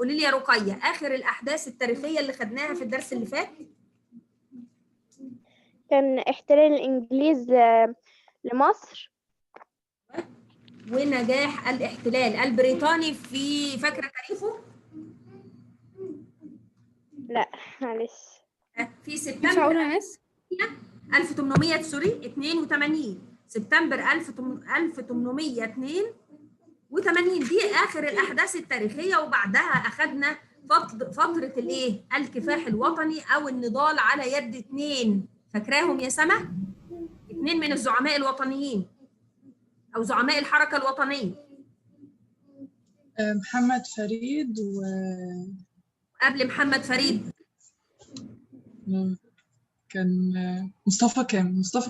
قولي لي يا رقية، آخر الأحداث التاريخية اللي خدناها في الدرس اللي فات؟ كان احتلال الإنجليز لمصر. ونجاح الاحتلال البريطاني في، فاكرة تاريخه؟ لا معلش. في مش سبتمبر هقولها يا مس. 1882 سبتمبر 1882 دي آخر الأحداث التاريخية، وبعدها أخذنا فترة الإيه؟ الكفاح الوطني أو النضال على يد اتنين، فاكراهم يا سما؟ اتنين من الزعماء الوطنيين أو زعماء الحركة الوطنية. محمد فريد قبل محمد فريد كان مصطفى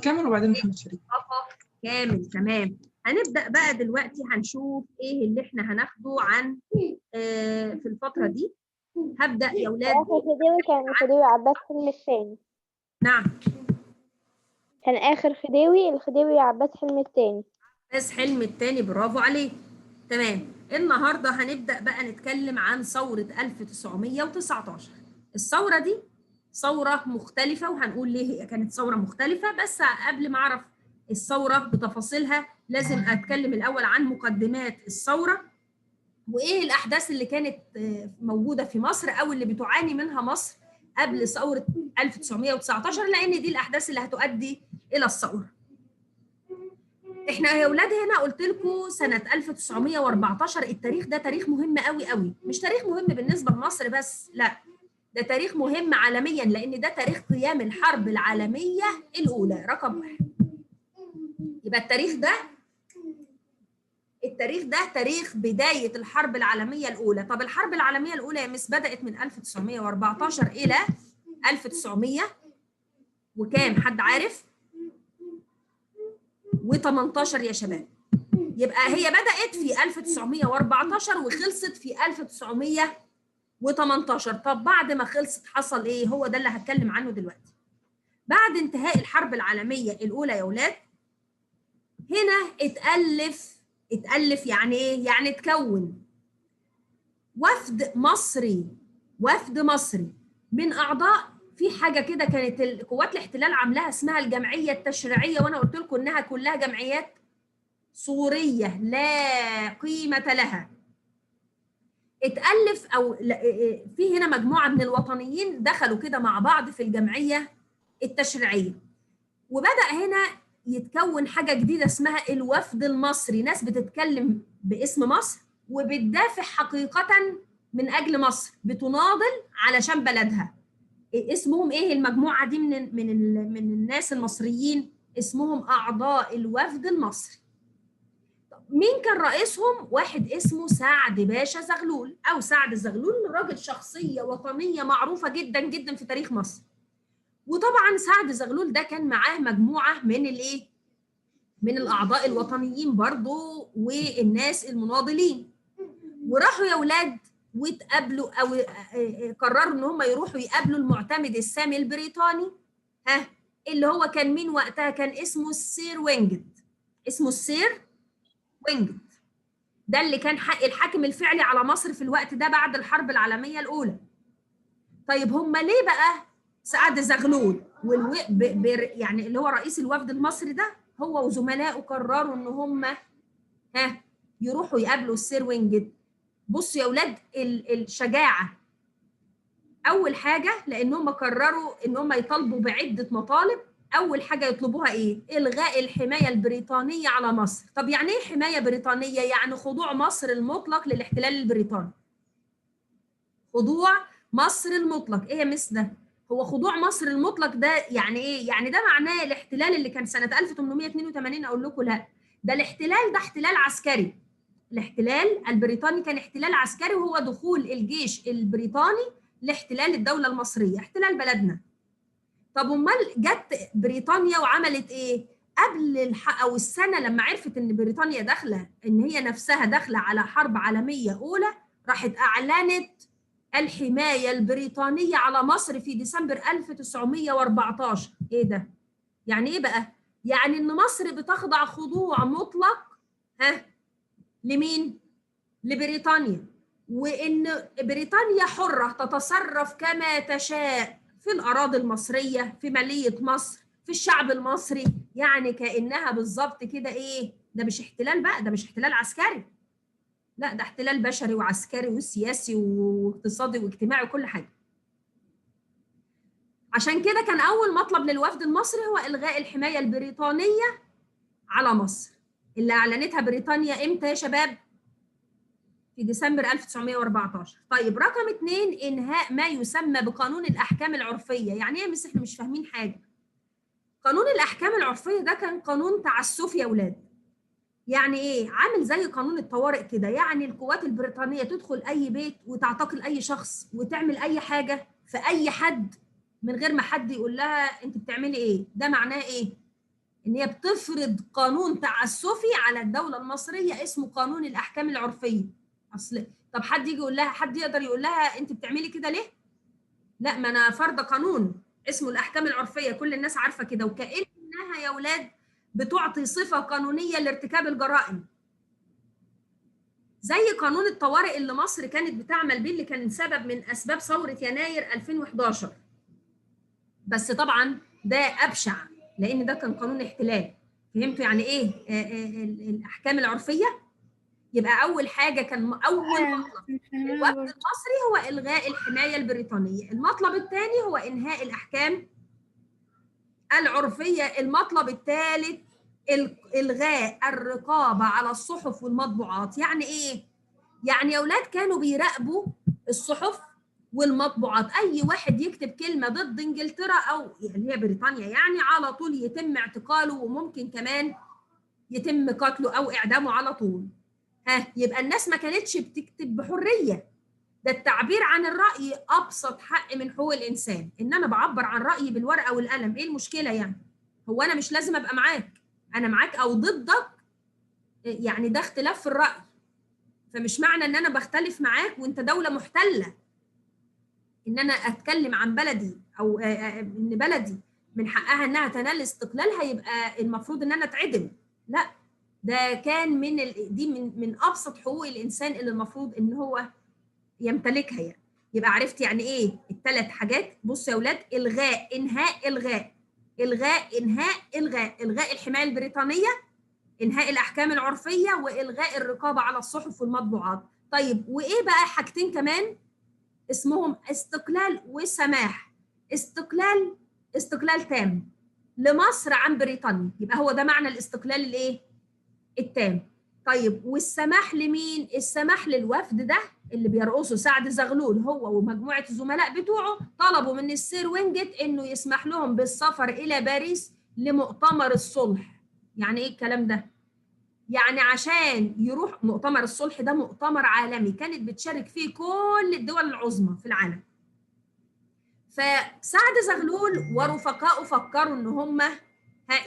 كامل وبعدين محمد فريد. مصطفى كامل، تمام. هنبدأ بقى دلوقتي هنشوف ايه اللي احنا هناخده عن في الفترة دي. هبدأ يا ولاد. آخر خديوي كان الخديوي عباس حلمي الثاني. نعم، كان آخر خديوي الخديوي عباس حلمي الثاني. عباس حلمي الثاني، برافو عليك. تمام. النهارده هنبدأ بقى نتكلم عن ثورة 1919. الثورة دي ثورة مختلفة، وهنقول ليه هي كانت ثورة مختلفة. بس قبل ما أعرف الثورة بتفاصيلها لازم أتكلم الأول عن مقدمات الثورة، وإيه الأحداث اللي كانت موجودة في مصر أو اللي بتعاني منها مصر قبل ثورة 1919، لأن دي الأحداث اللي هتؤدي إلى الثورة. احنا يا اولاد هنا قلت لكم سنه 1914. التاريخ ده تاريخ مهم قوي قوي، مش تاريخ مهم بالنسبه لمصر بس، لا ده تاريخ مهم عالميا، لان ده تاريخ قيام الحرب العالميه الاولى رقم 1. يبقى التاريخ ده تاريخ بدايه الحرب العالميه الاولى. طب الحرب العالميه الاولى يا مس بدات من 1914 الى 1900 وكام؟ حد عارف؟ و18 يا شباب. يبقى هي بدأت في 1914 وخلصت في 1918. طب بعد ما خلصت حصل ايه؟ هو ده اللي هتكلم عنه دلوقتي. بعد انتهاء الحرب العالمية الأولى يا ولاد، هنا اتألف يعني ايه؟ يعني اتكون وفد مصري من أعضاء في حاجة كده كانت قوات الاحتلال عاملاها اسمها الجمعية التشريعية، وأنا قلت لكم إنها كلها جمعيات صورية لا قيمة لها. اتألف أو في هنا مجموعة من الوطنيين دخلوا كده مع بعض في الجمعية التشريعية، وبدأ هنا يتكون حاجة جديدة اسمها الوفد المصري، ناس بتتكلم باسم مصر وبتدافع حقيقة من أجل مصر، بتناضل علشان بلدها. اسمهم ايه المجموعة دي من الناس المصريين؟ اسمهم أعضاء الوفد المصري. مين كان رئيسهم؟ واحد اسمه سعد باشا زغلول او سعد زغلول، راجل شخصيه وطنيه معروفه جدا جدا في تاريخ مصر. وطبعا سعد زغلول ده كان معاه مجموعه من الايه؟ من الاعضاء الوطنيين برضو والناس المناضلين، وراحوا يا اولاد واتقابلوا او قرروا ان هم يروحوا يقابلوا المعتمد السامي البريطاني، اللي هو كان مين وقتها؟ كان اسمه السير وينجت. اسمه السير وينجت، ده اللي كان الحاكم الفعلي على مصر في الوقت ده بعد الحرب العالمية الأولى. طيب هم ليه بقى سعد زغلول يعني اللي هو رئيس الوفد المصري ده هو وزملائه قرروا ان هم يروحوا يقابلوا السير وينجت؟ بصوا يا اولاد الشجاعة. أول حاجة لأن هم قرروا ان هم يطالبوا بعدة مطالب. أول حاجة يطلبوها إيه؟ إلغاء الحماية البريطانية على مصر. طب يعني إيه حماية بريطانية؟ يعني خضوع مصر المطلق للاحتلال البريطاني. خضوع مصر المطلق. إيه يا مس ده؟ هو خضوع مصر المطلق ده يعني إيه؟ يعني ده معناه الاحتلال اللي كان سنة 1882. أقول لكم لا، ده الاحتلال ده احتلال عسكري. الاحتلال البريطاني كان احتلال عسكري، وهو دخول الجيش البريطاني لاحتلال الدولة المصرية، احتلال بلدنا. طب امال جت بريطانيا وعملت ايه؟ قبل او السنه لما عرفت ان بريطانيا داخله، ان هي نفسها داخله على حرب عالميه اولى، راحت اعلنت الحمايه البريطانيه على مصر في ديسمبر 1914. ايه ده؟ يعني ايه بقى؟ يعني ان مصر بتخضع خضوع مطلق لمين؟ لبريطانيا. وإن بريطانيا حرة تتصرف كما تشاء في الأراضي المصرية، في مالية مصر، في الشعب المصري. يعني كأنها بالظبط كده إيه، ده مش احتلال بقى، ده مش احتلال عسكري، لا ده احتلال بشري وعسكري وسياسي واقتصادي واجتماعي وكل حاجة. عشان كده كان أول مطلب للوفد المصري هو إلغاء الحماية البريطانية على مصر، اللي أعلنتها بريطانيا إمتى يا شباب؟ في ديسمبر 1914. طيب رقم 2 إنهاء ما يسمى بقانون الأحكام العرفية. يعني إيه بس إحنا مش فاهمين حاجة؟ قانون الأحكام العرفية ده كان قانون تعسفي يا ولاد. يعني إيه؟ عامل زي قانون الطوارئ كده، يعني القوات البريطانية تدخل أي بيت وتعتقل أي شخص وتعمل أي حاجة في أي حد من غير ما حد يقول لها أنت بتعملي إيه؟ ده معناه إيه؟ إن هي بتفرض قانون تعسفي على الدولة المصرية اسمه قانون الأحكام العرفية. اصل طب حد يجي يقول لها، حد يقدر يقول لها انت بتعملي كده ليه؟ لا، ما انا فرض قانون اسمه الاحكام العرفيه، كل الناس عارفه كده، وكانها يا اولاد بتعطي صفه قانونيه لارتكاب الجرائم. زي قانون الطوارئ اللي مصر كانت بتعمل بيه، اللي كان سبب من اسباب ثوره يناير 2011. بس طبعا ده ابشع، لان ده كان قانون احتلال. فهمتوا يعني ايه الاحكام العرفيه؟ يبقى أول حاجة كان أول مطلب الوفد المصري هو إلغاء الحماية البريطانية. المطلب الثاني هو إنهاء الأحكام العرفية. المطلب الثالث إلغاء الرقابة على الصحف والمطبوعات. يعني إيه؟ يعني يا أولاد كانوا بيراقبوا الصحف والمطبوعات، أي واحد يكتب كلمة ضد إنجلترا أو اللي هي بريطانيا يعني على طول يتم اعتقاله، وممكن كمان يتم قتله أو إعدامه على طول. يبقى الناس ما كانتش بتكتب بحريه. ده التعبير عن الراي ابسط حق من حقوق الانسان، ان انا بعبر عن رايي بالورقه والقلم. ايه المشكله يعني؟ هو انا مش لازم ابقى معاك، انا معاك او ضدك، يعني ده اختلاف في الراي. فمش معنى ان انا بختلف معاك وانت دوله محتله ان انا اتكلم عن بلدي او ان بلدي من حقها انها تنال استقلالها يبقى المفروض ان انا اتعدم. لا، ده كان دي من ابسط حقوق الانسان اللي المفروض ان هو يمتلكها يعني. يبقى عرفت يعني ايه الثلاث حاجات. بصوا يا اولاد، الغاء، انهاء، الغاء. الغاء، انهاء، الغاء. الغاء الحمايه البريطانيه، انهاء الاحكام العرفيه، والغاء الرقابه على الصحف والمطبوعات. طيب وايه بقى حاجتين كمان اسمهم استقلال وسماح. استقلال تام لمصر عن بريطانيا، يبقى هو ده معنى الاستقلال الايه؟ التام. طيب والسماح لمين؟ السماح للوفد ده اللي بيرقصه سعد زغلول هو ومجموعه الزملاء بتوعه، طلبوا من السير وينجت انه يسمح لهم بالسفر الى باريس لمؤتمر الصلح. يعني ايه الكلام ده؟ يعني عشان يروح مؤتمر الصلح ده مؤتمر عالمي كانت بتشارك فيه كل الدول العظمى في العالم. فسعد زغلول ورفقائه فكروا ان هم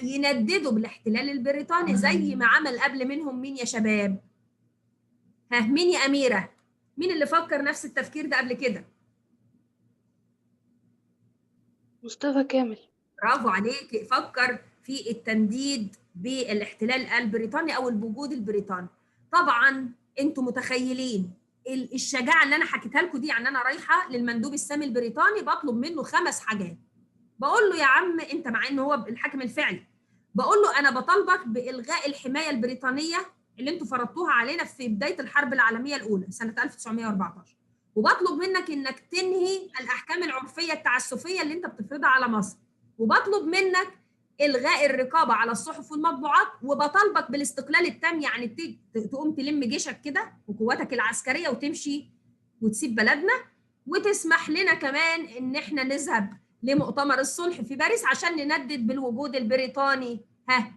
ينددوا بالاحتلال البريطاني زي ما عمل قبل منهم مين يا شباب؟ مين يا أميرة؟ مين اللي فكر نفس التفكير ده قبل كده؟ مصطفى كامل. برافو عليك، فكر في التنديد بالاحتلال البريطاني او الوجود البريطاني. طبعا انتم متخيلين الشجاعه اللي انا حكيتها لكم دي. يعني انا رايحه للمندوب السامي البريطاني بطلب منه 5 حاجات. بقول له يا عم انت، مع انه هو الحاكم الفعلي، بقول له انا بطالبك بالغاء الحمايه البريطانيه اللي انتم فرضتوها علينا في بدايه الحرب العالميه الاولى سنه 1914، وبطلب منك انك تنهي الاحكام العرفيه التعسفيه اللي انت بتفرضها على مصر، وبطلب منك الغاء الرقابه على الصحف والمطبوعات، وبطالبك بالاستقلال التام. يعني تقوم تلم جيشك كده وقواتك العسكريه وتمشي وتسيب بلدنا، وتسمح لنا كمان ان احنا نذهب لمؤتمر الصلح في باريس عشان نندد بالوجود البريطاني.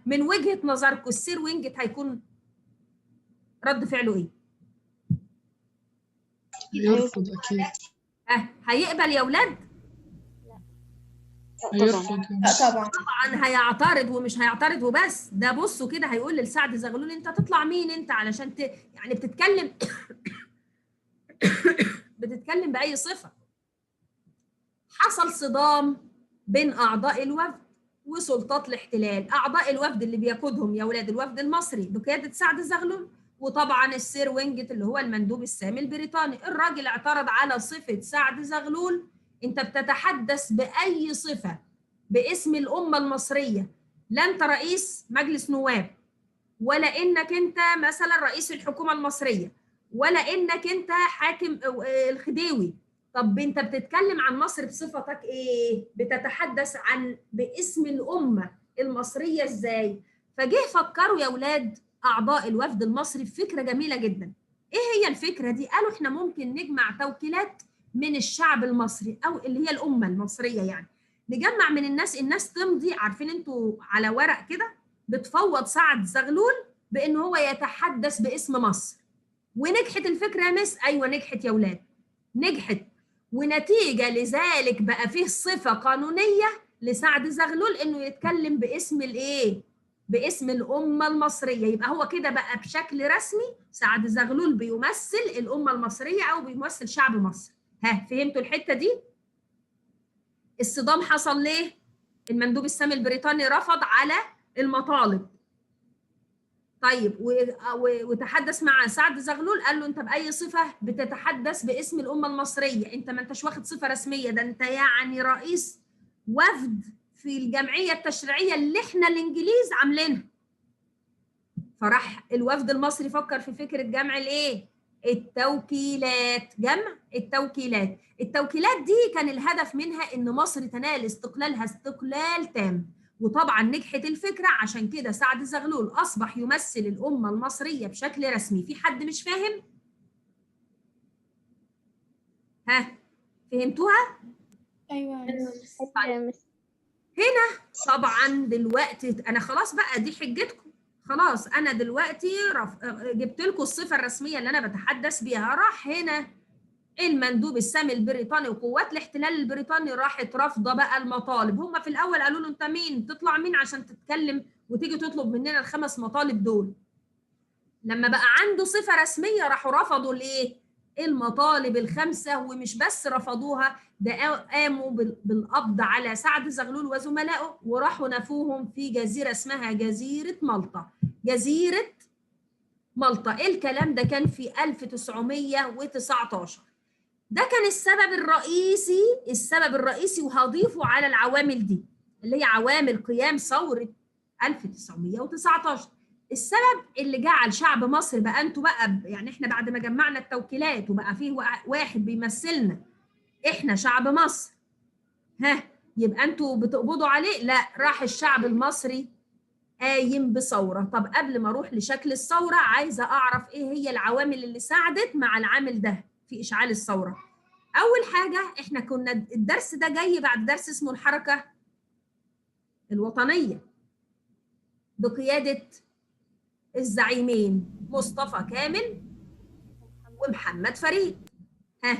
من وجهة نظركم السير وينجت هيكون رد فعله ايه؟ يرفض أكيد. هيقبل يا اولاد؟ هيرفض. لا طبعا. طبعا هيعترض، ومش هيعترض وبس، ده بصوا كده هيقول لسعد زغلول انت تطلع مين انت علشان يعني بتتكلم بتتكلم بأي صفة. حصل صدام بين أعضاء الوفد وسلطات الاحتلال. أعضاء الوفد اللي بيقودهم يا ولاد الوفد المصري بقيادة سعد زغلول، وطبعا السير وينجت اللي هو المندوب السامي البريطاني. الراجل اعترض على صفة سعد زغلول، انت بتتحدث بأي صفة باسم الأمة المصرية، لا انت رئيس مجلس نواب، ولا انك انت مثلا رئيس الحكومة المصرية، ولا انك انت حاكم الخديوي. طب انت بتتكلم عن مصر بصفتك ايه؟ بتتحدث عن باسم الأمة المصرية ازاي؟ فجه فكروا يا ولاد أعضاء الوفد المصري بفكرة جميلة جدا. ايه هي الفكرة دي؟ قالوا احنا ممكن نجمع توكيلات من الشعب المصري او اللي هي الأمة المصرية، يعني نجمع من الناس تمضي، عارفين انتوا على ورق كده بتفوض سعد زغلول بان هو يتحدث باسم مصر. ونجحت الفكره يا مس؟ ايوه نجحت يا ولاد، نجحت. ونتيجه لذلك بقى فيه صفه قانونيه لسعد زغلول انه يتكلم باسم الايه؟ باسم الامه المصريه. يبقى هو كده بقى بشكل رسمي سعد زغلول بيمثل الامه المصريه او بيمثل شعب مصر. ها فهمتوا الحته دي؟ الصدام حصل ليه؟ المندوب السامي البريطاني رفض على المطالب. طيب وتحدث مع سعد زغلول، قال له انت باي صفه بتتحدث باسم الامه المصريه؟ انت ما انتش واخد صفه رسميه، ده انت يعني رئيس وفد في الجمعيه التشريعيه اللي احنا الانجليز عاملينها. فراح الوفد المصري فكر في فكره جمع الايه؟ التوكيلات. جمع التوكيلات. التوكيلات دي كان الهدف منها ان مصر تنال استقلالها استقلال تام. وطبعا نجحت الفكره، عشان كده سعد زغلول اصبح يمثل الامه المصريه بشكل رسمي. في حد مش فاهم؟ ها فهمتوها؟ ايوه يا مس. أيوة يا مس. طبعا دلوقتي انا خلاص بقى دي حجتكم، خلاص انا دلوقتي جبت لكم الصفه الرسميه اللي انا بتحدث بيها. راح هنا المندوب السامي البريطاني وقوات الاحتلال البريطاني راحت رافضه بقى المطالب. هم في الاول قالوا له انت مين؟ تطلع مين عشان تتكلم وتيجي تطلب مننا الخمس مطالب دول؟ لما بقى عنده صفه رسميه راحوا رفضوا الايه؟ المطالب الخمسه. ومش بس رفضوها، ده قاموا بالقبض على سعد زغلول وزملائه وراحوا نفوهم في جزيره اسمها جزيره مالطا. جزيره مالطا. الكلام ده كان في 1919. ده كان السبب الرئيسي وهضيفه على العوامل دي اللي هي عوامل قيام ثورة 1919. السبب اللي جعل شعب مصر بقى انتوا بقى يعني احنا بعد ما جمعنا التوكيلات وبقى فيه واحد بيمثلنا احنا شعب مصر، ها يبقى انتوا بتقبضوا عليه؟ لا، راح الشعب المصري قايم بثورة. طب قبل ما اروح لشكل الثورة عايزة اعرف ايه هي العوامل اللي ساعدت مع العامل ده في اشعال الثورة. اول حاجة احنا كنا الدرس ده جاي بعد درس اسمه الحركة الوطنية بقيادة الزعيمين مصطفى كامل ومحمد فريد. ها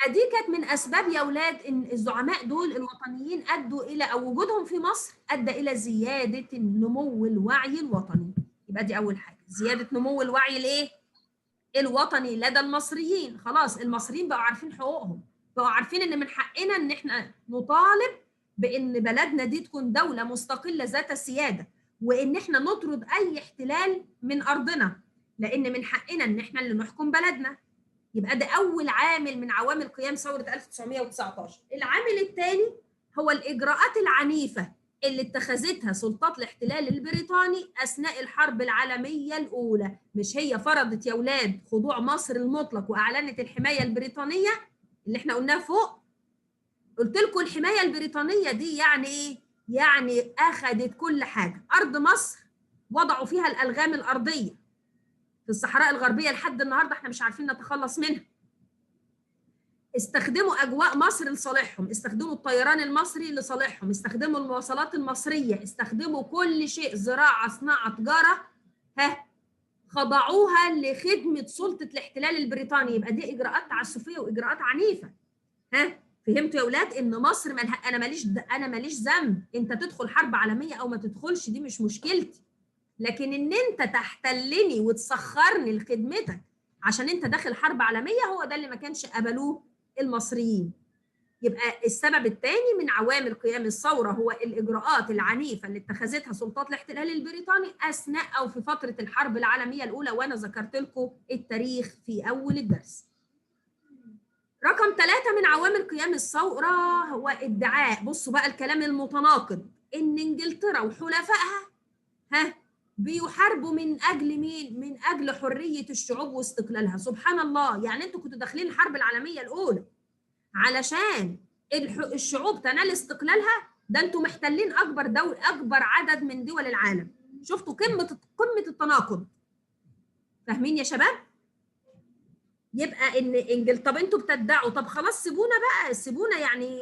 دي كانت من اسباب يا اولاد ان الزعماء دول الوطنيين ادوا الى او وجودهم في مصر ادى الى زياده نمو الوعي الوطني. يبقى دي اول حاجه، زياده نمو الوعي الايه؟ الوطني لدى المصريين. خلاص المصريين بقوا عارفين حقوقهم، بقوا عارفين ان من حقنا ان احنا نطالب بان بلدنا دي تكون دوله مستقله ذات السياده، وان احنا نطرد اي احتلال من ارضنا، لان من حقنا ان احنا اللي نحكم بلدنا. يبقى ده أول عامل من عوامل قيام ثورة 1919. العامل الثاني هو الإجراءات العنيفة اللي اتخذتها سلطات الاحتلال البريطاني أثناء الحرب العالمية الأولى. مش هي فرضت يا ولاد خضوع مصر المطلق وأعلنت الحماية البريطانية اللي احنا قلناها فوق؟ قلت لكم الحماية البريطانية دي يعني إيه؟ يعني أخذت كل حاجة. أرض مصر وضعوا فيها الألغام الأرضية في الصحراء الغربية لحد النهارده احنا مش عارفين نتخلص منها. استخدموا اجواء مصر لصالحهم، استخدموا الطيران المصري لصالحهم، استخدموا المواصلات المصرية، استخدموا كل شيء، زراعة، صناعة، تجارة، خضعوها لخدمة سلطة الاحتلال البريطاني. يبقى دي اجراءات تعسفية واجراءات عنيفة. فهمتوا يا اولاد ان مصر انا ماليش ذنب انت تدخل حرب عالمية او ما تدخلش، دي مش مشكلتي. لكن ان انت تحتلني وتسخرني لخدمتك عشان انت داخل حرب عالميه، هو ده اللي ما كانش قبلوه المصريين. يبقى السبب الثاني من عوامل قيام الثورة هو الإجراءات العنيفة اللي اتخذتها سلطات الاحتلال البريطاني أثناء أو في فترة الحرب العالمية الأولى، وأنا ذكرت لكم التاريخ في أول الدرس. رقم 3 من عوامل قيام الثورة هو ادعاء، بصوا بقى الكلام المتناقض، إن إنجلترا وحلفائها بيحاربوا من أجل مين؟ من أجل حرية الشعوب واستقلالها. سبحان الله، يعني أنتوا كنتوا داخلين الحرب العالمية الأولى علشان الشعوب تنال استقلالها؟ ده انتوا محتلين اكبر عدد من دول العالم. شفتوا قمه التناقض. فاهمين يا شباب؟ يبقى ان طب انتوا بتدعوا، طب خلاص سيبونا بقى، سيبونا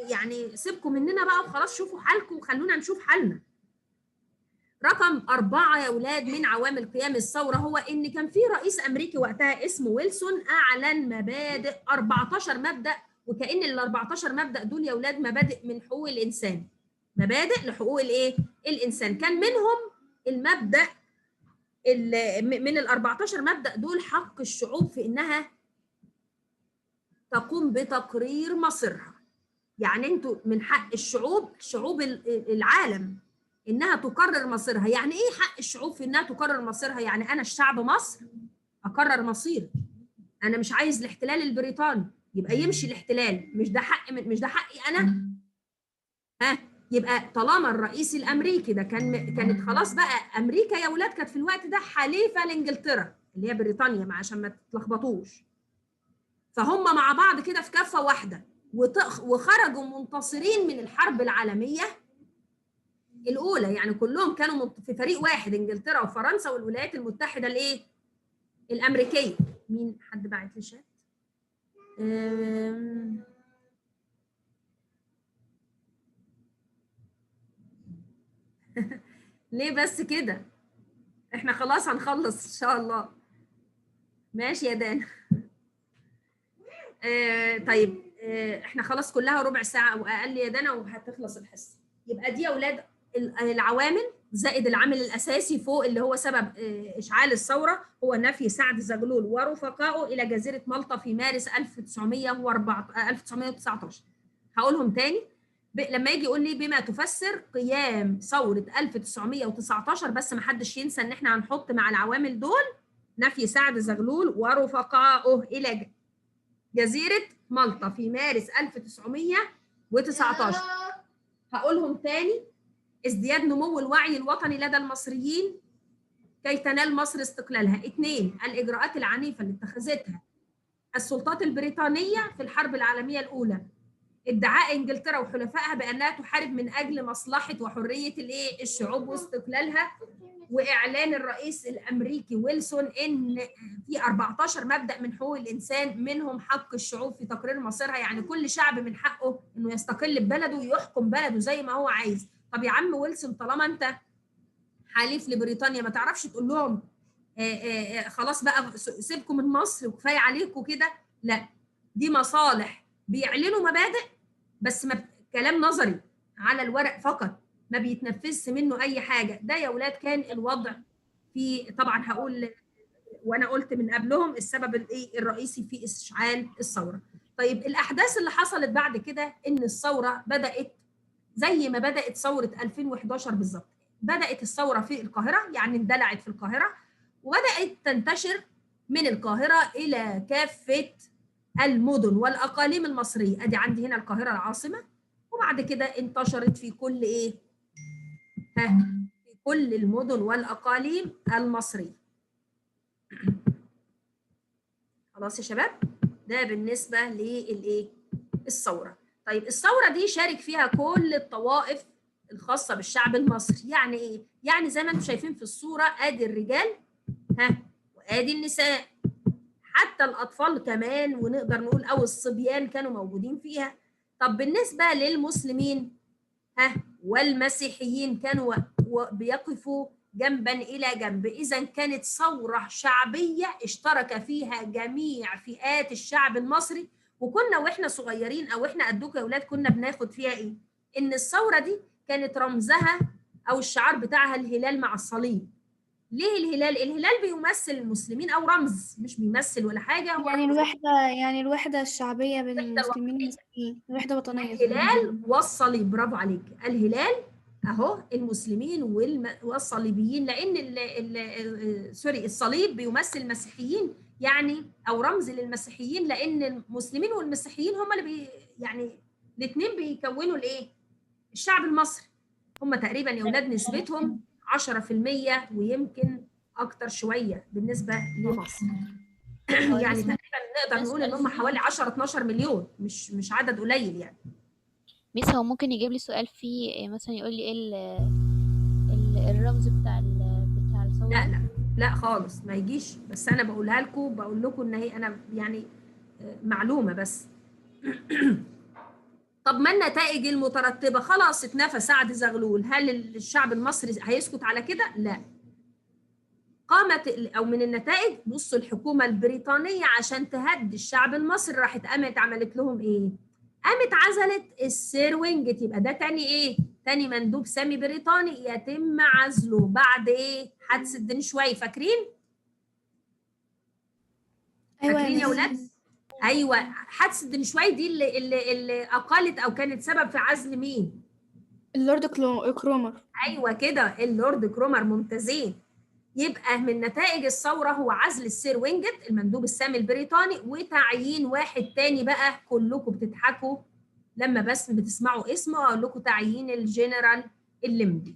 يعني سيبكم مننا بقى وخلاص، شوفوا حالكم وخلونا نشوف حالنا. رقم 4 يا اولاد من عوامل قيام الثوره هو ان كان في رئيس امريكي وقتها اسمه ويلسون اعلن مبادئ 14 مبدأ، وكأن ال 14 مبدأ دول يا اولاد مبادئ من حقوق الانسان، مبادئ لحقوق الايه؟ الانسان. كان منهم المبدأ من ال 14 مبدأ دول حق الشعوب في انها تقوم بتقرير مصيرها. يعني انتوا من حق شعوب العالم انها تقرر مصيرها. يعني ايه حق الشعوب في انها تقرر مصيرها؟ يعني انا الشعب مصر اقرر مصيري، انا مش عايز الاحتلال البريطاني، يبقى يمشي الاحتلال، مش ده حقي انا. يبقى طالما الرئيس الامريكي ده كانت خلاص بقى امريكا يا اولاد كانت في الوقت ده حليفه لانجلترا اللي هي بريطانيا، عشان ما تتلخبطوش، فهم مع بعض كده في كفه واحده وخرجوا منتصرين من الحرب العالميه الاولى. يعني كلهم كانوا في فريق واحد، انجلترا وفرنسا والولايات المتحده الايه؟ الامريكيه. مين حد باعت لي شات؟ ليه بس كده؟ احنا خلاص هنخلص ان شاء الله. ماشي يا دانا. طيب احنا خلاص كلها ربع ساعه او اقل يا دانا وهتخلص الحصه. يبقى دي يا اولاد العوامل زائد العامل الاساسي فوق اللي هو سبب اشعال الثوره، هو نفي سعد زغلول ورفقائه الى جزيره مالطا في مارس 1919. هقولهم تاني لما يجي يقول لي بما تفسر قيام ثوره 1919، بس ما حدش ينسى ان احنا هنحط مع العوامل دول نفي سعد زغلول ورفقائه الى جزيره مالطا في مارس 1919. هقولهم تاني: ازدياد نمو الوعي الوطني لدى المصريين كي تنال مصر استقلالها. 2 الإجراءات العنيفة اللي اتخذتها السلطات البريطانية في الحرب العالمية الأولى. ادعاء انجلترا وحلفائها بأنها تحارب من أجل مصلحة وحرية الايه؟ الشعوب واستقلالها. وإعلان الرئيس الأمريكي ويلسون إن في 14 مبدأ من حقوق الإنسان منهم حق الشعوب في تقرير مصيرها. يعني كل شعب من حقه إنه يستقل ببلده ويحكم بلده زي ما هو عايز. طب يا عم ويلسون، طالما أنت حليف لبريطانيا ما تعرفش تقول لهم خلاص بقى سيبكم من مصر وكفايه عليكم كده؟ لا، دي مصالح بيعلنوا مبادئ بس كلام نظري على الورق فقط، ما بيتنفذش منه اي حاجه. ده يا اولاد كان الوضع في، طبعا هقول وانا قلت من قبلهم السبب الايه الرئيسي في اشعال الثوره. طيب الاحداث اللي حصلت بعد كده ان الثوره بدات زي ما بدات ثوره 2011 بالظبط. بدات الثوره في القاهره، يعني اندلعت في القاهره وبدات تنتشر من القاهره الى كافه المدن والاقاليم المصريه. ادي عندي هنا القاهره العاصمه، وبعد كده انتشرت في كل ايه؟ في كل المدن والاقاليم المصريه. خلاص يا شباب، ده بالنسبه للايه؟ الثوره. طيب الثوره دي شارك فيها كل الطوائف الخاصه بالشعب المصري. يعني ايه؟ يعني زي ما انتم شايفين في الصوره، ادي الرجال وادي النساء، حتى الاطفال كمان، ونقدر نقول او الصبيان كانوا موجودين فيها. طب بالنسبه للمسلمين والمسيحيين كانوا بيقفوا جنبا الى جنب. اذا كانت ثوره شعبيه اشترك فيها جميع فئات الشعب المصري. وكنا واحنا صغيرين او احنا قدوك يا اولاد كنا بناخد فيها ايه؟ ان الثوره دي كانت رمزها او الشعار بتاعها الهلال مع الصليب. ليه الهلال؟ الهلال بيمثل المسلمين او رمز، مش بيمثل ولا حاجه، هو يعني رمز. الوحدة الشعبية بين الوحدة المسلمين والمسيحيين، الوحدة وطنية. الهلال والصليب، برافو عليك. الهلال اهو المسلمين والصليبيين، لان سوري، الصليب بيمثل المسيحيين يعني، او رمز للمسيحيين، لان المسلمين والمسيحيين هم اللي يعني الاثنين بيكونوا الايه؟ الشعب المصري. هم تقريبا يا اولاد نسبتهم 10% ويمكن اكتر شويه بالنسبه لمصر. يعني تقريبا نقدر نقول ان هم حوالي 10 12 مليون، مش عدد قليل يعني. ميس هو ممكن يجيب لي سؤال فيه مثلا يقول لي ايه الرمز بتاع الثورة لا دي؟ لا لا خالص ما يجيش، بس انا بقولها لكم، بقول لكم ان هي انا يعني معلومه بس. طب ما النتائج المترتبه؟ خلاص اتنفى سعد زغلول، هل الشعب المصري هيسكت على كده؟ لا. قامت او من النتائج، بصوا الحكومه البريطانيه عشان تهدي الشعب المصري راحت قامت عملت لهم ايه؟ قامت عزلت السير وينجت. يبقى ده تاني ايه؟ تاني مندوب سامي بريطاني يتم عزله بعد ايه؟ حادثه دنشواي، فاكرين؟ أيوة يا فاكرين يا مس. اولاد؟ ايوه، حادثه دنشواي دي اللي اقالت او كانت سبب في عزل مين؟ اللورد كرومر. ايوه كده، اللورد كرومر، ممتازين. يبقى من نتائج الثوره هو عزل السير وينجت المندوب السامي البريطاني، وتعيين واحد تاني. بقى كلكم بتضحكوا لما بس بتسمعوا اسمه، اقول لكم تعيين الجنرال الليمبي.